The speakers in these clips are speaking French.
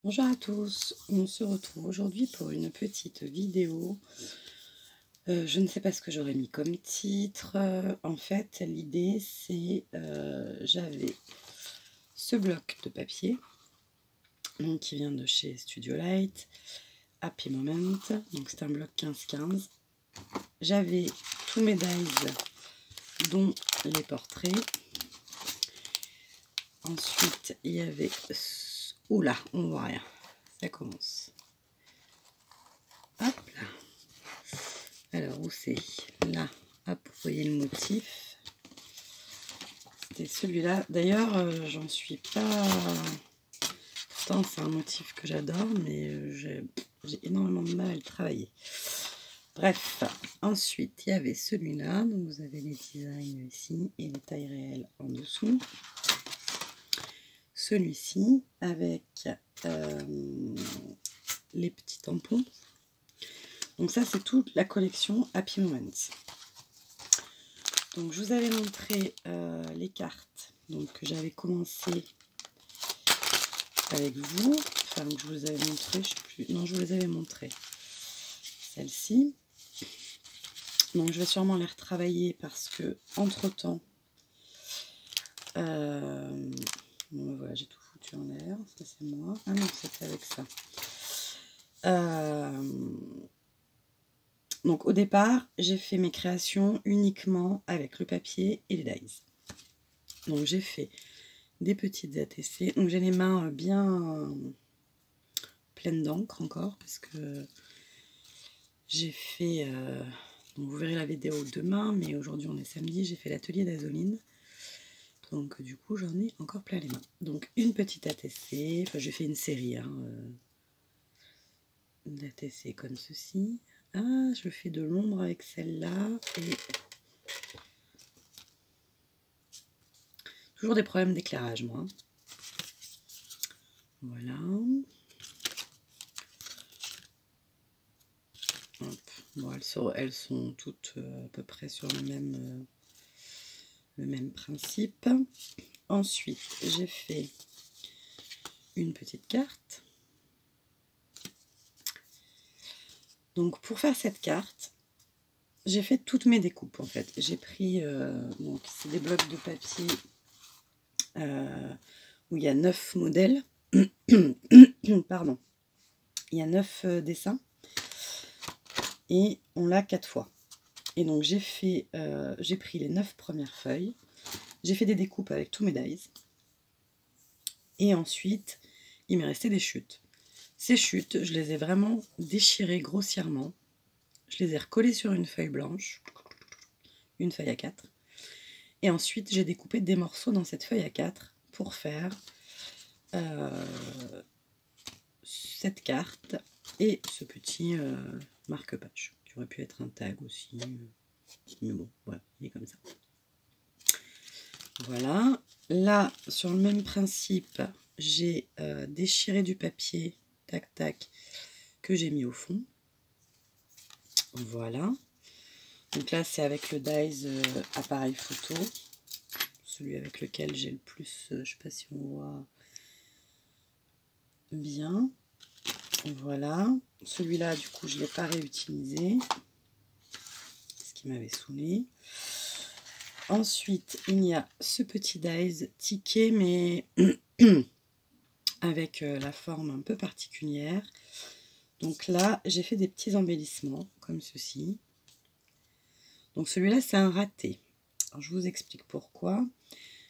Bonjour à tous, on se retrouve aujourd'hui pour une petite vidéo. Je ne sais pas ce que j'aurais mis comme titre. En fait, l'idée c'est, j'avais ce bloc de papier donc, qui vient de chez Studio Light, Happy Moment, donc c'est un bloc 15-15. J'avais tous mes dies, dont les portraits. Ensuite, il y avait... Oula, on voit rien. Ça commence. Hop là. Alors, où c'est? Là. Hop, vous voyez le motif. C'était celui-là. D'ailleurs, j'en suis pas... Pourtant, c'est un motif que j'adore, mais j'ai énormément de mal à le travailler. Bref, ensuite, il y avait celui-là. Donc, vous avez les designs ici et les tailles réelles en dessous. Celui-ci avec les petits tampons. Donc ça, c'est toute la collection Happy Moments. Donc je vous avais montré les cartes donc, que j'avais commencé avec vous. Enfin, que je vous avais montré, je sais plus. Non, je vous les avais montré. Celle-ci. Donc je vais sûrement les retravailler parce que entre-temps... bon, voilà, j'ai tout foutu en l'air. Ça, c'est moi. Ah non, c'était avec ça. Donc au départ, j'ai fait mes créations uniquement avec le papier et les dies. Donc j'ai fait des petites ATC. Donc j'ai les mains bien pleines d'encre encore parce que j'ai fait... donc vous verrez la vidéo demain, mais aujourd'hui on est samedi, j'ai fait l'atelier d'Azoline. Donc du coup j'en ai encore plein les mains. Donc une petite ATC, enfin j'ai fait une série d'ATC comme ceci. Ah, je fais de l'ombre avec celle-là et... Toujours des problèmes d'éclairage, moi. Voilà. Hop. Bon, elles sont toutes à peu près sur le même principe. Ensuite, j'ai fait une petite carte. Donc, pour faire cette carte, j'ai fait toutes mes découpes, en fait. J'ai pris, donc, c'est des blocs de papier où il y a 9 modèles. Pardon. Il y a 9 dessins. Et on l'a 4 fois. Et donc j'ai pris les 9 premières feuilles. J'ai fait des découpes avec tous mes dies. Et ensuite, il m'est resté des chutes. Ces chutes, je les ai vraiment déchirées grossièrement. Je les ai recollées sur une feuille blanche. Une feuille A4. Et ensuite, j'ai découpé des morceaux dans cette feuille A4 pour faire cette carte et ce petit marque-page qui aurait pu être un tag aussi. Mais bon, voilà, il est comme ça. Voilà. Là, sur le même principe, j'ai déchiré du papier, tac, tac, que j'ai mis au fond. Voilà. Donc là, c'est avec le dies appareil photo. Celui avec lequel j'ai le plus, je ne sais pas si on voit bien. Voilà. Celui-là, du coup, je ne l'ai pas réutilisé. Ce qui m'avait saoulé. Ensuite, il y a ce petit dies ticket, mais avec la forme un peu particulière. Donc là, j'ai fait des petits embellissements, comme ceci. Donc celui-là, c'est un raté. Alors, je vous explique pourquoi.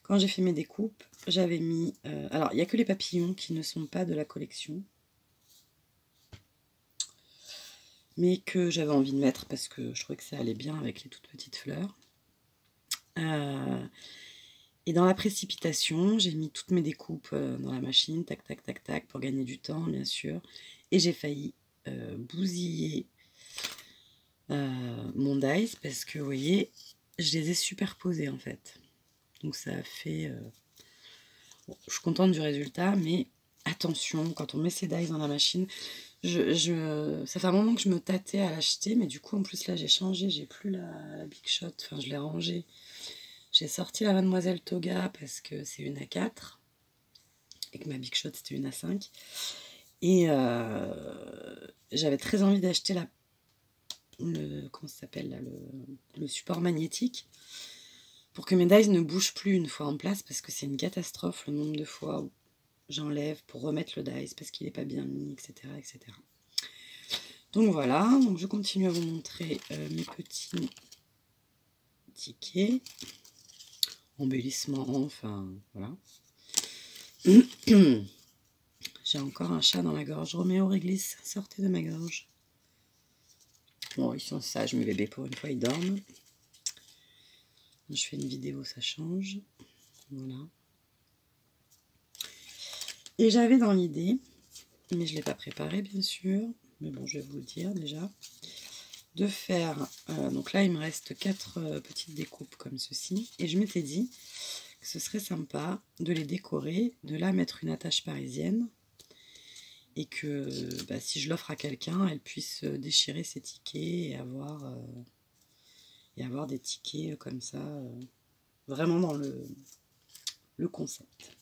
Quand j'ai fait mes découpes, j'avais mis... alors, il n'y a que les papillons qui ne sont pas de la collection. Mais que j'avais envie de mettre parce que je trouvais que ça allait bien avec les toutes petites fleurs. Et dans la précipitation, j'ai mis toutes mes découpes dans la machine, tac, tac, tac, tac, pour gagner du temps, bien sûr. Et j'ai failli bousiller mon dies parce que, vous voyez, je les ai superposés, en fait. Donc, ça a fait... Bon, je suis contente du résultat, mais attention, quand on met ces dies dans la machine... ça fait un moment que je me tâtais à l'acheter, mais du coup, en plus, là, j'ai changé. J'ai plus la Big Shot, enfin, je l'ai rangée. J'ai sorti la Mademoiselle Toga parce que c'est une A4 et que ma Big Shot c'était une A5. Et j'avais très envie d'acheter comment ça s'appelle là, le support magnétique pour que mes dies ne bougent plus une fois en place, parce que c'est une catastrophe le nombre de fois où j'enlève pour remettre le dies parce qu'il n'est pas bien mis, etc., etc. Donc voilà, donc je continue à vous montrer mes petits tickets, embellissements, enfin voilà. J'ai encore un chat dans la gorge. Roméo réglisse, sortez de ma gorge. Bon, ils sont sages, mes bébés, pour une fois, ils dorment. Je fais une vidéo, ça change. Voilà. Et j'avais dans l'idée, mais je ne l'ai pas préparé, bien sûr, mais bon, je vais vous le dire déjà, de faire... donc là, il me reste 4 petites découpes comme ceci. Et je m'étais dit que ce serait sympa de les décorer, de là mettre une attache parisienne, et que si je l'offre à quelqu'un, elle puisse déchirer ses tickets et avoir des tickets comme ça, vraiment dans le concept.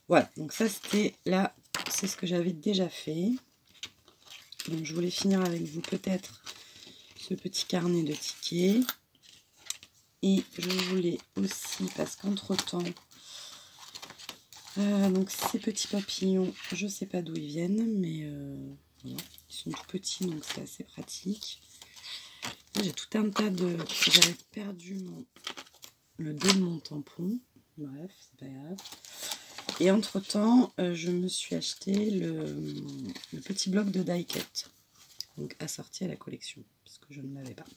Voilà, donc ça c'était là, c'est ce que j'avais déjà fait. Donc je voulais finir avec vous peut-être ce petit carnet de tickets. Et je voulais aussi, parce qu'entre-temps, donc ces petits papillons, je ne sais pas d'où ils viennent, mais voilà, ils sont tout petits, donc c'est assez pratique. J'ai tout un tas de... J'avais perdu le dos de mon tampon, bref, c'est pas grave. Et entre-temps, je me suis acheté le petit bloc de die cut, donc assorti à la collection, parce que je ne l'avais pas.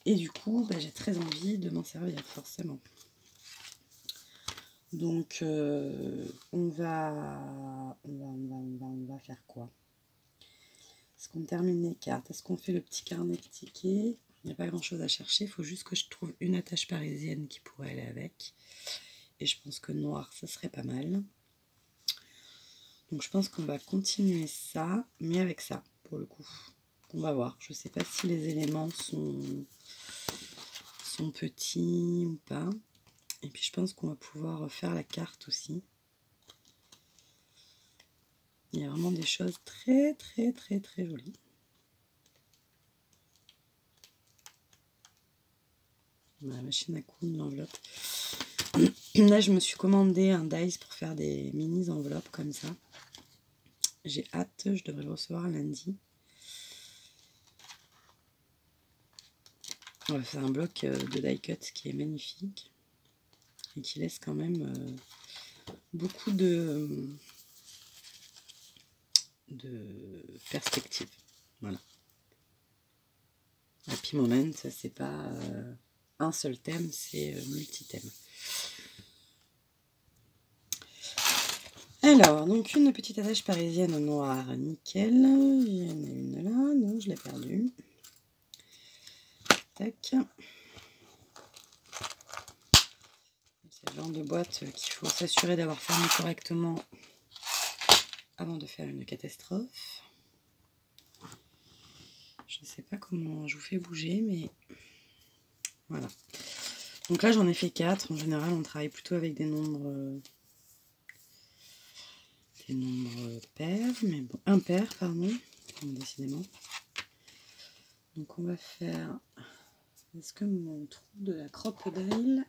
Et du coup, j'ai très envie de m'en servir, forcément. Donc, on va faire quoi? Est-ce qu'on termine les cartes? Est-ce qu'on fait le petit carnet de tickets? Il n'y a pas grand-chose à chercher. Il faut juste que je trouve une attache parisienne qui pourrait aller avec. Et je pense que noir, ça serait pas mal. Donc, je pense qu'on va continuer ça, mais avec ça, pour le coup. On va voir. Je ne sais pas si les éléments sont petits ou pas. Et puis je pense qu'on va pouvoir faire la carte aussi. Il y a vraiment des choses très très très très jolies. La machine à coudre, l'enveloppe. Là je me suis commandé un dies pour faire des mini enveloppes comme ça. J'ai hâte, je devrais le recevoir lundi. Voilà, c'est un bloc de die cut qui est magnifique. Et qui laisse quand même beaucoup de perspective. Voilà. Happy Moment, c'est pas un seul thème, c'est multi-thème. Alors, donc une petite attache parisienne au noir nickel. Il y en a une là, non, je l'ai perdue. Tac. C'est le genre de boîte qu'il faut s'assurer d'avoir fermé correctement avant de faire une catastrophe. Je ne sais pas comment je vous fais bouger, mais voilà. Donc là, j'en ai fait 4. En général, on travaille plutôt avec des nombres pairs, mais bon, impairs, pardon, décidément. Donc on va faire... Est-ce que mon trou de la crocodile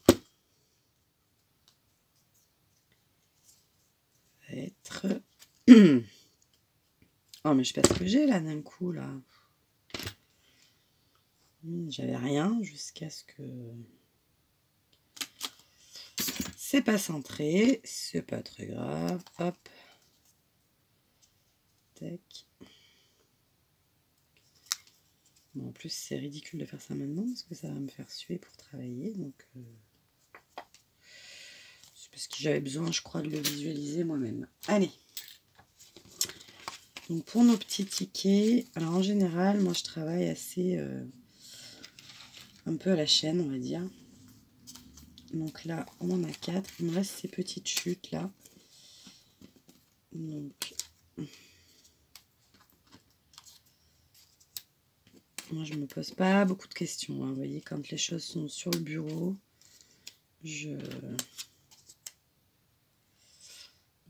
va être... Oh, mais je sais pas ce que j'ai là d'un coup, là. J'avais rien jusqu'à ce que... C'est pas centré, c'est pas très grave. Hop. Tac. Bon, en plus, c'est ridicule de faire ça maintenant parce que ça va me faire suer pour travailler. Donc, c'est parce que j'avais besoin, je crois, de le visualiser moi-même. Allez. Donc, pour nos petits tickets, alors en général, moi, je travaille assez... un peu à la chaîne, on va dire. Donc là, on en a 4. Il me reste ces petites chutes là. Donc, moi, je me pose pas beaucoup de questions. Hein. Vous voyez, quand les choses sont sur le bureau,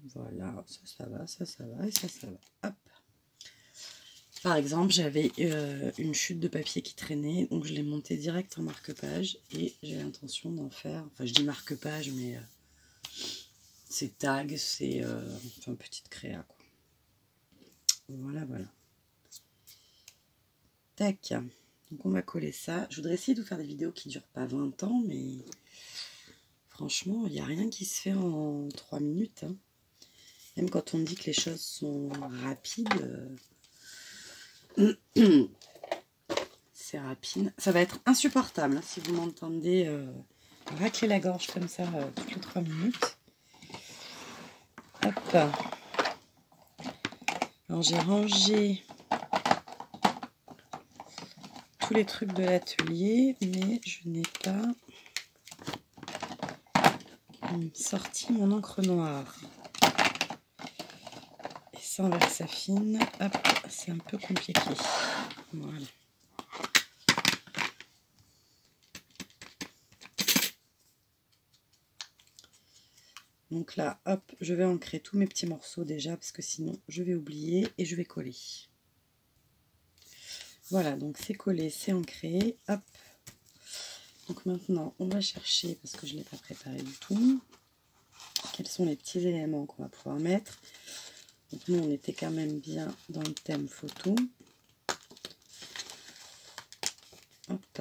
Voilà, ça va, ça va, et ça va. Hop. Par exemple, j'avais une chute de papier qui traînait, donc je l'ai monté direct en marque-page et j'ai l'intention d'en faire, enfin je dis marque-page, mais c'est tag, c'est enfin petite créa, quoi. Voilà, voilà. Tac. Donc on va coller ça. Je voudrais essayer de vous faire des vidéos qui ne durent pas 20 ans, mais franchement, il n'y a rien qui se fait en 3 minutes. Hein. Même quand on dit que les choses sont rapides, c'est rapide. Ça va être insupportable hein, si vous m'entendez racler la gorge comme ça toutes les 3 minutes. Hop. Alors j'ai rangé tous les trucs de l'atelier, mais je n'ai pas sorti mon encre noire. Et ça en Versafine, hop, c'est un peu compliqué. Voilà. Donc là, hop, je vais ancrer tous mes petits morceaux déjà, parce que sinon je vais oublier et je vais coller. Voilà, donc c'est collé, c'est ancré, hop. Donc maintenant, on va chercher, parce que je ne l'ai pas préparé du tout, quels sont les petits éléments qu'on va pouvoir mettre. Donc nous, on était quand même bien dans le thème photo. Hop.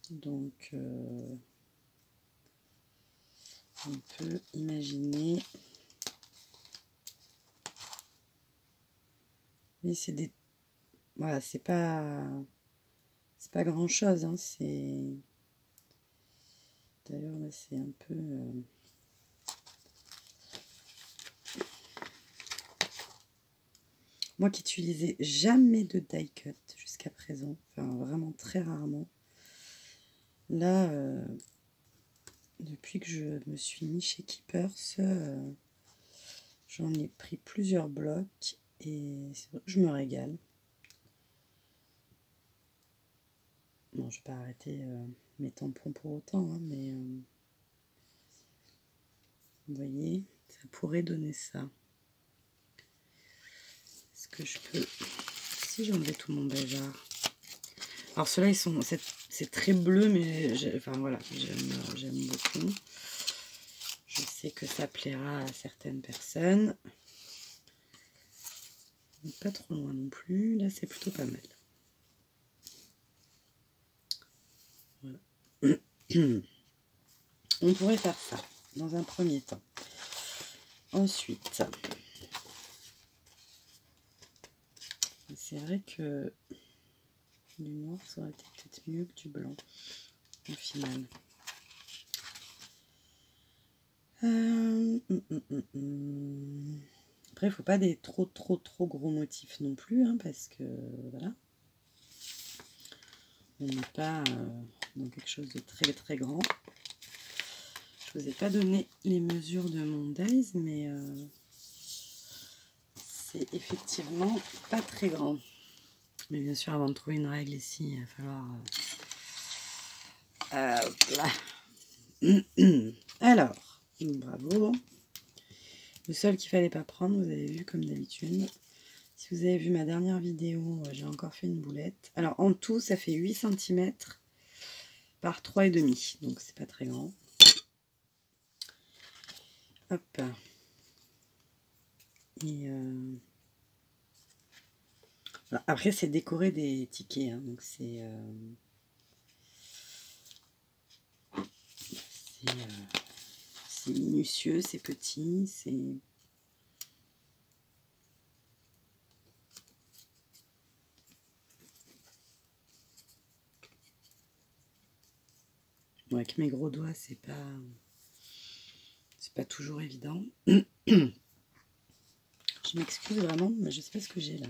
Donc, on peut imaginer... Mais c'est des... Voilà, c'est pas grand chose, hein, c'est... D'ailleurs, là, c'est un peu... Moi qui n'utilisais jamais de die cut jusqu'à présent, enfin vraiment très rarement. Là, depuis que je me suis mis chez Keepers, j'en ai pris plusieurs blocs et c'est vrai que je me régale. Bon, je vais pas arrêter mes tampons pour autant, hein, mais vous voyez, ça pourrait donner ça. Est-ce que je peux... Si j'enlevais tout mon bazar. Alors ceux-là, ils sont... C'est très bleu, mais... Enfin voilà, j'aime beaucoup. Je sais que ça plaira à certaines personnes. Pas trop loin non plus. Là, c'est plutôt pas mal. Voilà. On pourrait faire ça dans un premier temps. Ensuite, c'est vrai que du noir, ça aurait été peut-être mieux que du blanc au final. Après, il ne faut pas des trop gros motifs non plus, hein, parce que voilà, on n'est pas dans quelque chose de très grand. Je vous ai pas donné les mesures de mon dies, mais c'est effectivement pas très grand. Mais bien sûr, avant de trouver une règle ici, il va falloir... Alors, bravo. Le seul qu'il fallait pas prendre, vous avez vu comme d'habitude. Si vous avez vu ma dernière vidéo, j'ai encore fait une boulette. Alors en tout, ça fait 8 cm par 3,5. Donc c'est pas très grand. Hop. Et alors, après, c'est décoré des tickets. Hein, donc c'est minutieux, c'est petit, c'est... Bon, avec mes gros doigts, c'est pas toujours évident. Je m'excuse vraiment, mais je sais pas ce que j'ai là.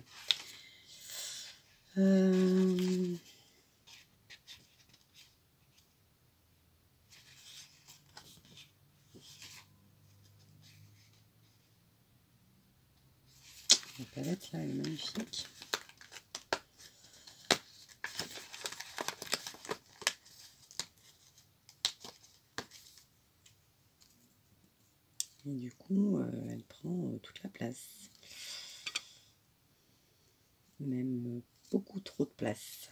La palette là, elle est magnifique. Et du coup, elle prend toute la place. Même beaucoup trop de place.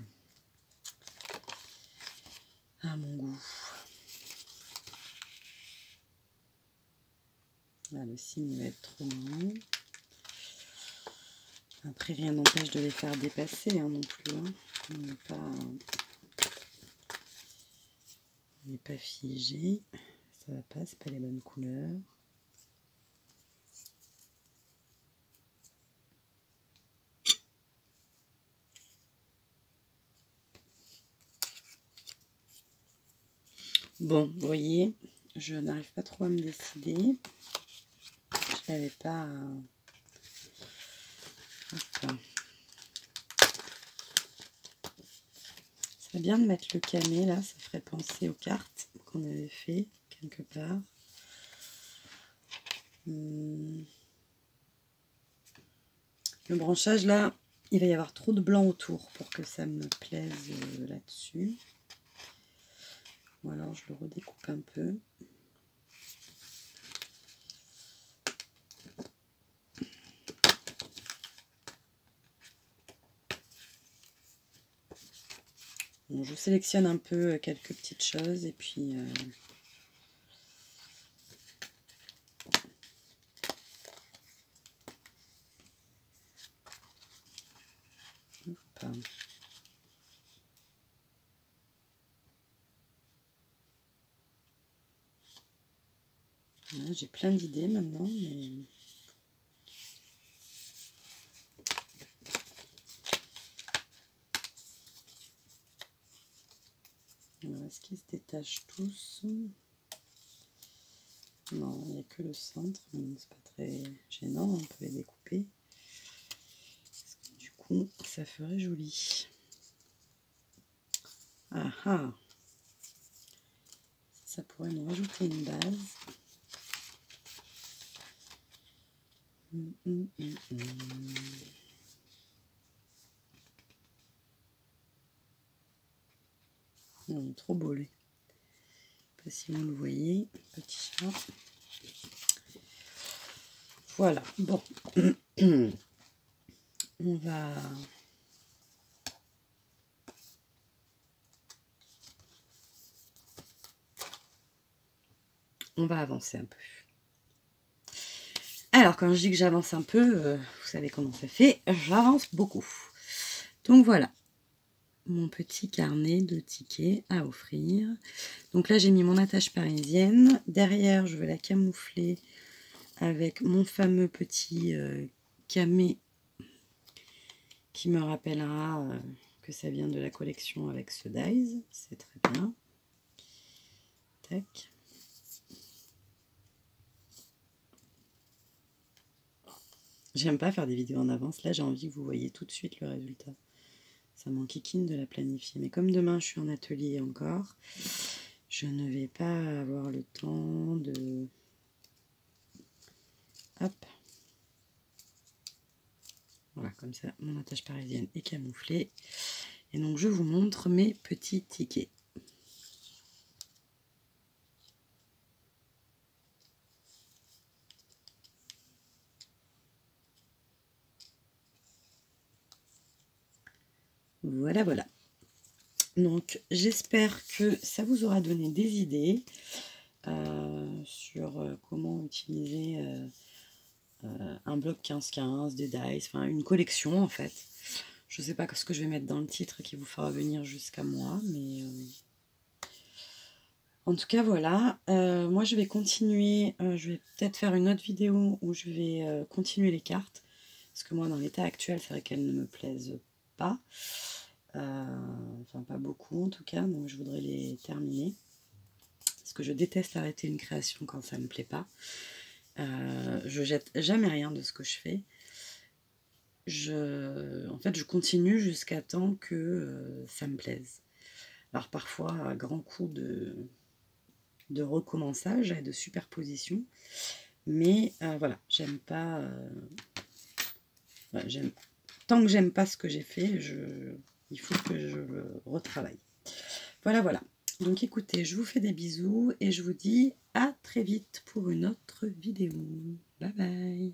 À mon goût. Là, le signe va être trop long. Après, rien n'empêche de les faire dépasser hein, non plus. Hein. On n'est pas figé. Ça va pas, c'est pas les bonnes couleurs. Bon, vous voyez, je n'arrive pas trop à me décider. Je n'avais pas... Enfin. C'est bien de mettre le camé là, ça ferait penser aux cartes qu'on avait fait quelque part. Le branchage là, il va y avoir trop de blanc autour pour que ça me plaise là-dessus. Ou alors je le redécoupe un peu. Bon, je sélectionne un peu quelques petites choses et puis j'ai plein d'idées maintenant, mais est-ce qu'ils se détachent tous? Non, il n'y a que le centre, c'est pas très gênant, on peut les découper. Du coup, ça ferait joli. Ah ah! Ça pourrait nous rajouter une base. Non, trop beau lui. Je sais pas si vous le voyez, petit chat. Voilà, bon. On va avancer un peu. Alors, quand je dis que j'avance un peu, vous savez comment ça fait, j'avance beaucoup. Donc voilà, mon petit carnet de tickets à offrir. Donc là, j'ai mis mon attache parisienne. Derrière, je vais la camoufler avec mon fameux petit camé qui me rappellera que ça vient de la collection avec ce dies. C'est très bien. Tac. J'aime pas faire des vidéos en avance. Là, j'ai envie que vous voyez tout de suite le résultat. Ça m'enquiquine de la planifier. Mais comme demain, je suis en atelier encore, je ne vais pas avoir le temps de... Hop. Voilà, comme ça, mon attache parisienne est camouflée. Et donc, je vous montre mes petits tickets. Voilà, voilà. Donc, j'espère que ça vous aura donné des idées sur comment utiliser un bloc 15-15, des dies, enfin une collection en fait. Je ne sais pas ce que je vais mettre dans le titre qui vous fera venir jusqu'à moi, mais en tout cas voilà. Moi je vais continuer, je vais peut-être faire une autre vidéo où je vais continuer les cartes, parce que moi dans l'état actuel c'est vrai qu'elles ne me plaisent pas. Enfin pas beaucoup en tout cas, donc je voudrais les terminer parce que je déteste arrêter une création quand ça ne me plaît pas. Je jette jamais rien de ce que je fais. En fait je continue jusqu'à temps que ça me plaise. Alors parfois à grands coups de recommençage et de superposition, mais voilà, j'aime pas tant que j'aime pas ce que j'ai fait, il faut que je le retravaille. Voilà, voilà. Donc écoutez, je vous fais des bisous et je vous dis à très vite pour une autre vidéo. Bye bye.